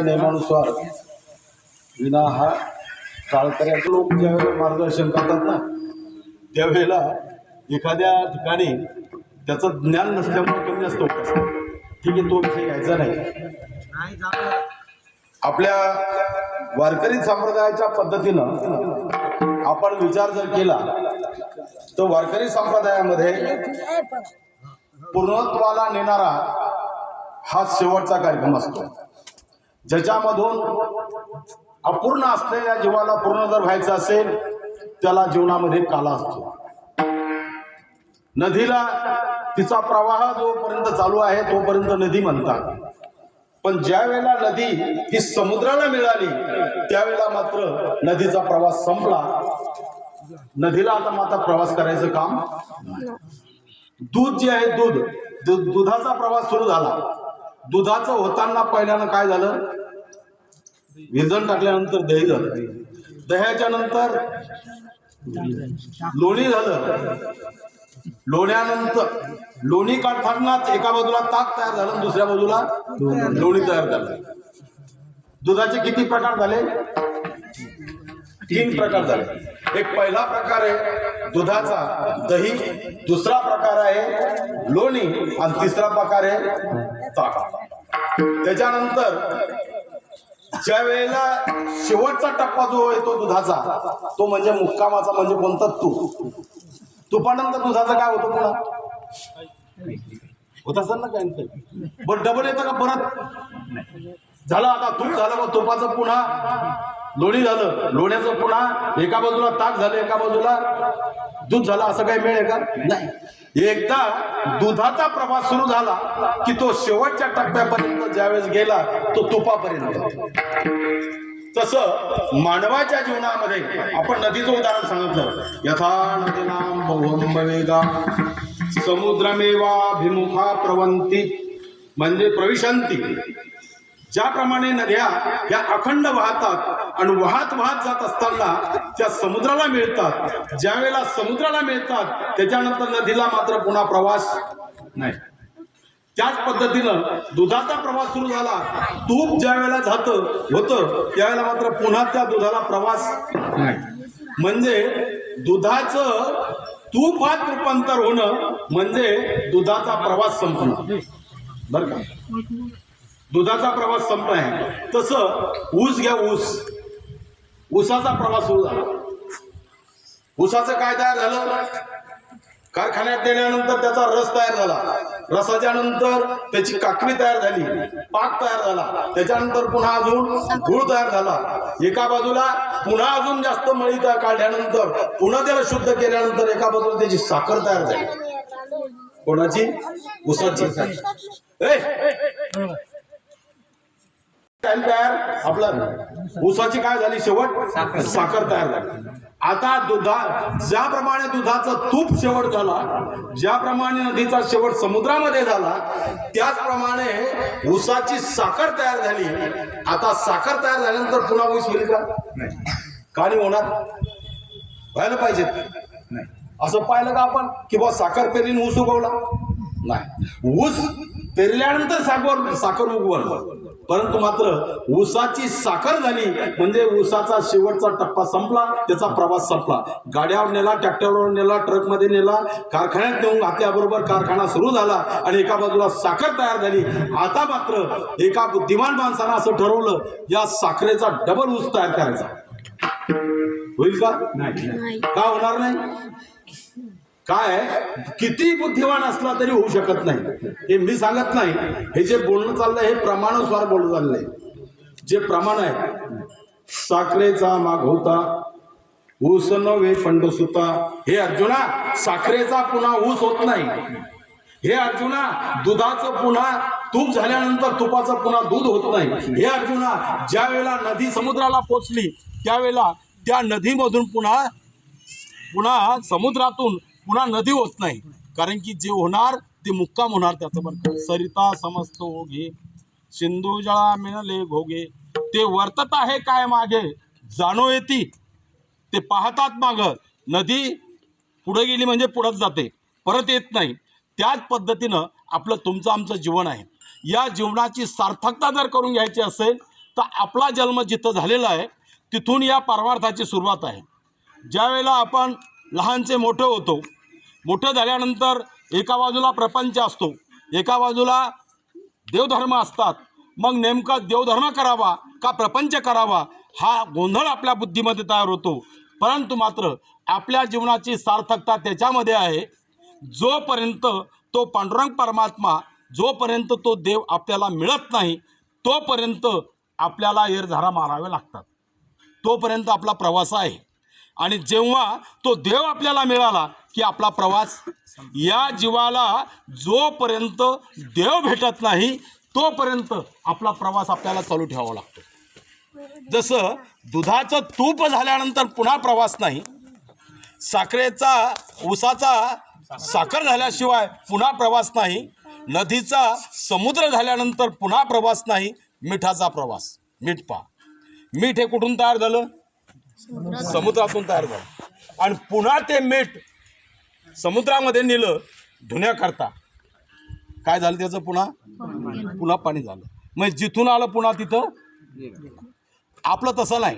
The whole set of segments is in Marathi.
नियमानुसार विना हा टाळकऱ्याचे लोक ज्यावेळेला मार्गदर्शन करतात ना त्यावेळेला एखाद्या ठिकाणी त्याचं ज्ञान नसल्यामुळे कमी जास्त होत असतं. ठीक आहे, तो विषय घ्यायचा नाही. आपल्या वारकरी संप्रदायाच्या पद्धतीनं आपण विचार जर केला तर वारकरी संप्रदायामध्ये पूर्णत्वाला नेणारा हा शेवटचा कार्यक्रम असतो, ज्याच्यामधून अपूर्ण असलेल्या जीवाला पूर्ण जर व्हायचं असेल त्याला जीवनामध्ये काला असतो. नदीला तिचा प्रवाह जोपर्यंत चालू आहे तोपर्यंत नदी म्हणतात, पण ज्या वेळेला नदी ही समुद्राला मिळाली त्यावेळेला मात्र नदीचा प्रवास संपला. नदीला आता मात्र प्रवास करायचं काम. दूध जे आहे दुधाचा प्रवास सुरू झाला. दुधाचं होताना पहिल्यानं काय झालं, विरजण टाकल्यानंतर दही झालं, दह्याच्या नंतर लोणी झालं, लोण्यानंतर लोणी काढतानाच एका बाजूला ताक तयार झालं, दुसऱ्या बाजूला लोणी तयार झालं. दुधाचे किती प्रकार झाले? 3 प्रकार झाले. एक पहिला प्रकार आहे दुधाचा दही, दुसरा प्रकार आहे लोणी आणि तिसरा प्रकार आहे ताक. त्याच्यानंतर ज्या वेळेला शेवटचा टप्पा जो येतो दुधाचा तो म्हणजे मुक्कामाचा, म्हणजे कोणता तूप. तुपानंतर दुधाचं काय होतं पुन्हा होत असेल ना काय, बरं डबल येतं का परत? झालं आता तूप झालं, मग तुपाचं पुन्हा लोणी झालं, लोण्याचं पुन्हा एका बाजूला ताक झालं, एका बाजूला दूध झालं. असं काही मिळेल का? नाही. एकदा दुधाचा प्रवास सुरू झाला की तो शेवटच्या टप्प्यापर्यंत ज्यावेळेस गेला तो तुपापर्यंत. तसं मानवाच्या जीवनामध्ये आपण नदीचं उदाहरण सांगितलं. यथा नदीनां बहुम वेगा समुद्रमेवाभिमुखा प्रवंती, म्हणजे प्रविशंती. ज्याप्रमाणे नद्या या अखंड वाहतात आणि वाहत वाहत जात असताना त्या समुद्राला मिळतात, ज्या वेळेला समुद्राला मिळतात त्याच्यानंतर नदीला मात्र पुन्हा प्रवास नाही. त्याच पद्धतीनं दुधाचा प्रवास सुरू झाला, तूप ज्या वेळेला होतं त्यावेळेला मात्र पुन्हा त्या दुधाला प्रवास नाही. म्हणजे दुधाचं तुपात रूपांतर होणं म्हणजे दुधाचा प्रवास संपणं. बरं का, दुधाचा प्रवास संपला आहे. तसं ऊस घ्या, ऊसाचा प्रवास सुरू झाला. ऊसाचं काय तयार झालं? कारखान्यात नेल्यानंतर त्याचा रस तयार झाला, रसाच्या नंतर त्याची काकवी तयार झाली, पाक तयार झाला, त्याच्यानंतर पुन्हा अजून गुळ तयार झाला. एका बाजूला पुन्हा अजून जास्त मळी काढल्यानंतर पुन्हा त्याला शुद्ध केल्यानंतर एका बाजूला त्याची साखर तयार झाली. कोणाची? ऊसाची. तयार आपला ऊसाची काय झाली? शेवट साखर तयार झाली. आता ज्याप्रमाणे दुधाचं तूप शेवट झाला, ज्याप्रमाणे नदीचा शेवट समुद्रामध्ये झाला, त्याचप्रमाणे ऊसाची साखर तयार झाली. आता साखर तयार झाल्यानंतर पुन्हा ऊस होईल का? का नाही होणार? व्हायला पाहिजे. असं पाहिलं का आपण की बा साखर पेरीन ऊस उगवला? नाही. ऊस पेरल्यानंतर साखर उगवल, परंतु मात्र ऊसाची साखर झाली म्हणजे ऊसाचा शेवटचा टप्पा संपला, त्याचा प्रवास संपला. गाड्यावर नेला, ट्रॅक्टरवर नेला, ट्रकमध्ये नेला, कारखान्यात नेऊन घातल्याबरोबर कारखाना सुरू झाला आणि एका बाजूला साखर तयार झाली. आता मात्र एका बुद्धिमान माणसानं असं ठरवलं, या साखरेचा डबल ऊस तयार करायचा. होईल का? नाही. का होणार नाही? काय किती बुद्धिमान असला तरी होऊ शकत नाही. हे मी सांगत नाही, हे जे बोलणं चाललंय हे प्रमाणानुसार बोलणं चाललंय. जे प्रमाण आहे, साखरेचा मागवता ऊस नव्हे पंडसुता. हे अर्जुना, साखरेचा पुन्हा ऊस होत नाही. हे अर्जुना, दुधाचं पुन्हा तूप झाल्यानंतर तुपाचं पुन्हा दूध होत नाही. हे अर्जुना, ज्या वेळेला नदी समुद्राला पोचली त्यावेळेला त्या नदीमधून पुन्हा पुन्हा समुद्रातून पुन्हा नदी होत नाही, कारण की जे होणार ते मुक्काम होणार त्याचं. बरं, सरिता समस्त ओघे सिंधू जळा मिळाले घोगे, ते वर्तत आहे काय मागे जाणो येती, ते पाहतात मागं. नदी पुढे गेली म्हणजे पुढंच जाते, परत येत नाही. त्याच पद्धतीनं आपलं तुमचं आमचं जीवन आहे. या जीवनाची सार्थकता जर करून घ्यायची असेल तर आपला जन्म जिथं झालेला आहे तिथून या परमार्थाची सुरुवात आहे. ज्या वेळेला आपण लहानचे मोठे होतो, मोठं झाल्यानंतर एका बाजूला प्रपंच असतो, एका बाजूला देवधर्म असतात. मग नेमका देवधर्म करावा का प्रपंच करावा हा गोंधळ आपल्या बुद्धीमध्ये तयार होतो. परंतु मात्र आपल्या जीवनाची सार्थकता त्याच्यामध्ये आहे, जोपर्यंत तो पांडुरंग परमात्मा, जोपर्यंत तो देव आपल्याला मिळत नाही तोपर्यंत आपल्याला एरझारा मारावे लागतात, तोपर्यंत आपला प्रवास आहे. आणि जेव्हा तो देव आपल्याला मिळाला की आपला प्रवास, या जीवाला जोपर्यंत देव भेटत नाही तोपर्यंत आपला प्रवास आपल्याला चालू ठेवावा लागतो. जसं दुधाचं तूप झाल्यानंतर पुन्हा प्रवास नाही, साखरेचा ऊसाचा साखर झाल्याशिवाय पुन्हा प्रवास नाही, नदीचा समुद्र झाल्यानंतर पुन्हा प्रवास नाही, मिठाचा प्रवास. मीठ पहा, मीठ हे कुठून तयार झालं? समुद्रातून तयार झालं. आणि पुन्हा ते मीठ समुद्रामध्ये नेलं धुण्याकरता, काय झालं त्याचं? पुन्हा पाणी झालं. मग जिथून आलं पुन्हा तिथं. आपलं तसं नाही.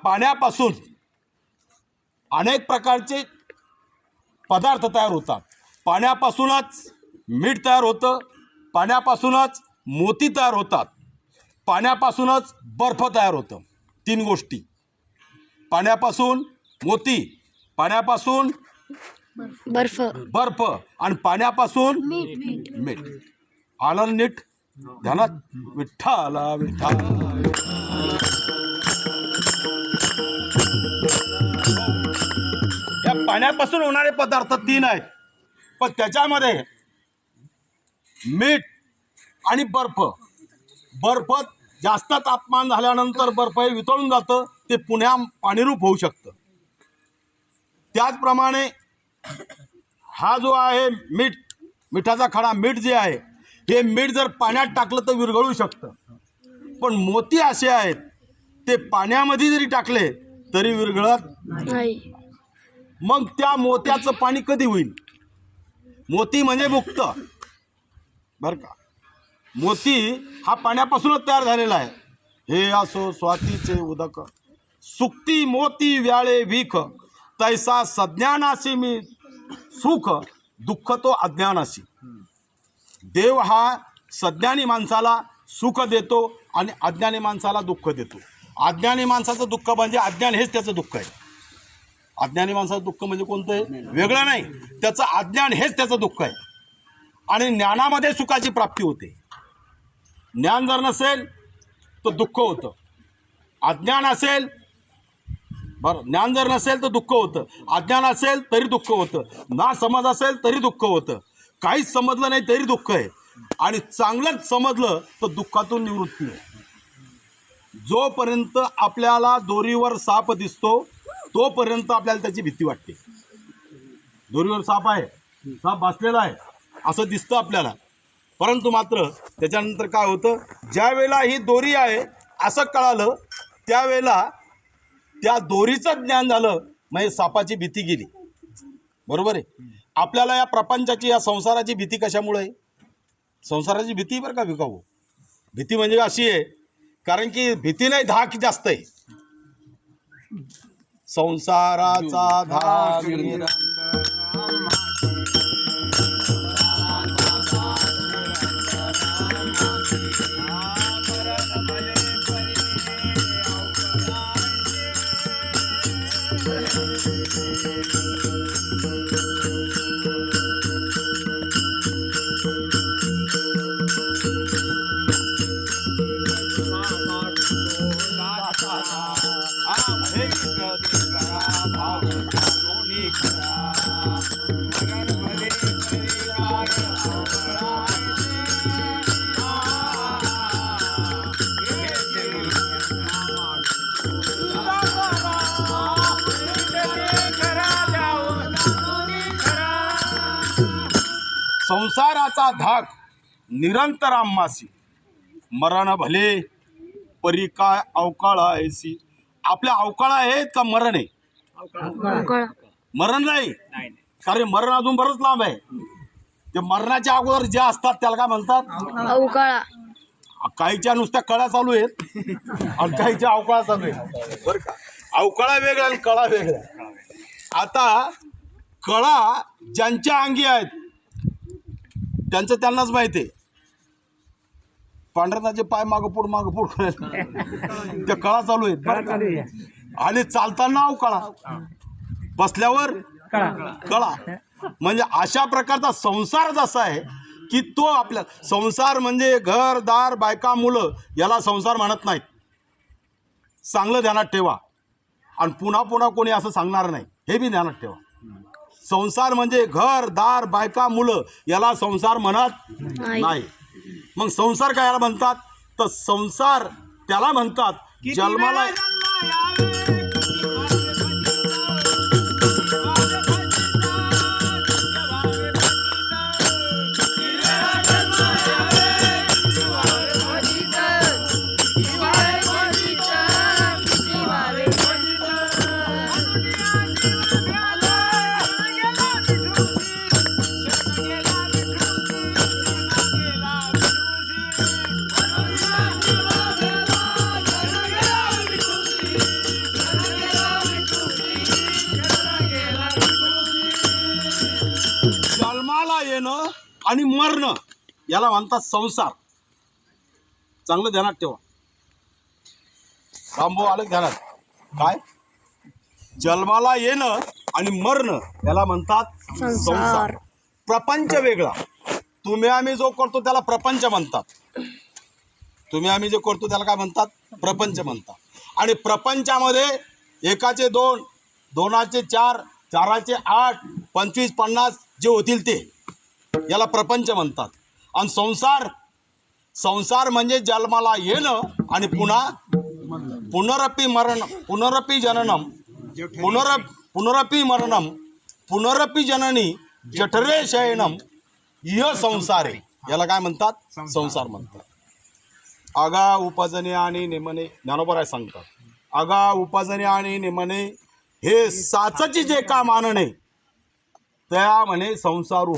पाण्यापासून अनेक प्रकारचे पदार्थ तयार होतात. पाण्यापासूनच मीठ तयार होतं, पाण्यापासूनच मोती तयार होतात, पाण्यापासूनच बर्फ तयार होतं. 3 गोष्टी: पाण्यापासून मोती, पाण्यापासून बर्फ आणि पाण्यापासून मीठ. आलं नीट ध्यानात? विठ्ठला विठ्ठला. या पाण्यापासून होणारे पदार्थ 3 आहेत, पण त्याच्यामध्ये मीठ आणि बर्फ जास्त तापमान झाल्यानंतर बर्फ हे वितळून जातं, ते पुन्हा पाणीरूप होऊ शकतं. त्याचप्रमाणे हा जो आहे मिठाचा खडा, मीठ जे आहे, हे मीठ जर पाण्यात टाकलं तर विरघळू शकतं. पण मोती असे आहेत, ते पाण्यामध्ये जरी टाकले तरी विरघळत नाही. मग त्या मोत्याचं पाणी कधी होईल? मोती म्हणजे मुक्त, बरं का. मोती हा पाण्यापासूनच तयार झालेला आहे. हे असो स्वातीचे उदक, सुक्ती मोती व्याळे विख, तैसा सज्ञानाशी मी सुख, दुःख तो अज्ञानाशी. देव हा सज्ञानी माणसाला सुख देतो आणि अज्ञानी माणसाला दुःख देतो. अज्ञानी माणसाचं दुःख म्हणजे अज्ञान हेच त्याचं दुःख आहे. अज्ञानी माणसाचं दुःख म्हणजे कोणतं आहे? वेगळं नाही, त्याचं अज्ञान हेच त्याचं दुःख आहे. आणि ज्ञानामध्ये सुखाची प्राप्ती होते. ज्ञान जर नसेल तर दुःख होतं, अज्ञान असेल, बरं, ज्ञान जर नसेल तर दुःख होतं, अज्ञान असेल तरी दुःख होतं, ना समज असेल तरी दुःख होतं, काहीच समजलं नाही तरी दुःख आहे, आणि चांगलंच समजलं तर दुःखातून निवृत्ती आहे. जोपर्यंत आपल्याला दोरीवर साप दिसतो तोपर्यंत आपल्याला त्याची भीती वाटते. दोरीवर साप आहे, साप बसलेला आहे असं दिसतं आपल्याला, परंतु मात्र त्याच्यानंतर काय होतं? ज्या वेळेला ही दोरी आहे असं कळालं त्यावेळेला त्या दोरीचं ज्ञान झालं, म्हणजे सापाची भीती गेली. बरोबर आहे. आपल्याला या प्रपंचाची, या संसाराची भीती कशामुळे आहे? संसाराची भीती बरं का विकाऊ, भीती म्हणजे अशी आहे, कारण की भीती नाही, धाक जास्त आहे. संसाराचा धाक संसाराचा धाक निरंतर आम्हासी, मरण भले परी काय अवकाळा ऐसी. आपल्या अवकाळा आहेत का मरण आहे? मरण नाही, कारण मरण अजून बरंच लांब आहे. ते मरणाच्या अगोदर जे असतात त्याला काय म्हणतात? अवकाळा. काहीच्या नुसत्या कळा चालू आहेत आणि काहीच्या अवकाळा चालू आहेत बरं का. अवकाळा वेगळा आणि कळा वेगळा. आता कळा ज्यांच्या अंगी आहेत त्यांचं त्यांनाच माहिती आहे. पांढरनाचे पाय मागं पुढ त्या कळा चालू आहेत बरं का. आणि चालताना अवकाळा, बसल्यावर कळा. म्हणजे अशा प्रकारचा संसार जसा आहे की तो आपल्या संसार म्हणजे घर दार बायका मुलं याला संसार म्हणत नाहीत. चांगलं ध्यानात ठेवा. आणि पुन्हा पुन्हा कोणी असं सांगणार नाही हे बी ध्यानात ठेवा. संसार म्हणजे घर दार बायका मुलं याला संसार म्हणत नाही. मग संसार काय याला म्हणतात? तर संसार त्याला म्हणतात जन्माला जन्माला येणं आणि मरणं याला म्हणतात संसार. चांगलं ध्यानात ठेवा. रामभाऊ आलं ध्यानात. काय? जन्माला येणं आणि मरणं याला म्हणतात संसार. प्रपंच वेगळा. तुम्ही आम्ही जो करतो त्याला प्रपंच म्हणतात. तुम्ही आम्ही जो करतो त्याला काय म्हणतात? प्रपंच म्हणतात. आणि प्रपंचामध्ये एकाचे 2, 2चे 4, 4चे 8, 25, 50 जे होतील ते याला प्रपंच म्हणतात. आणि संसार म्हणजे जन्माला येणं आणि पुन्हा पुनरपी मरण, पुनरपी जननम, पुनरपी मरणम, पुनरपी जननी जठरे शयनम इह संसारे याला काय म्हणतात? संसार म्हणतात. आगा उपजने आणि नेमणे ज्ञानोबा राय सांगतात. आगा उपजने आणि नेमणे हे साचची जे का मानणे त्या म्हणे संसारू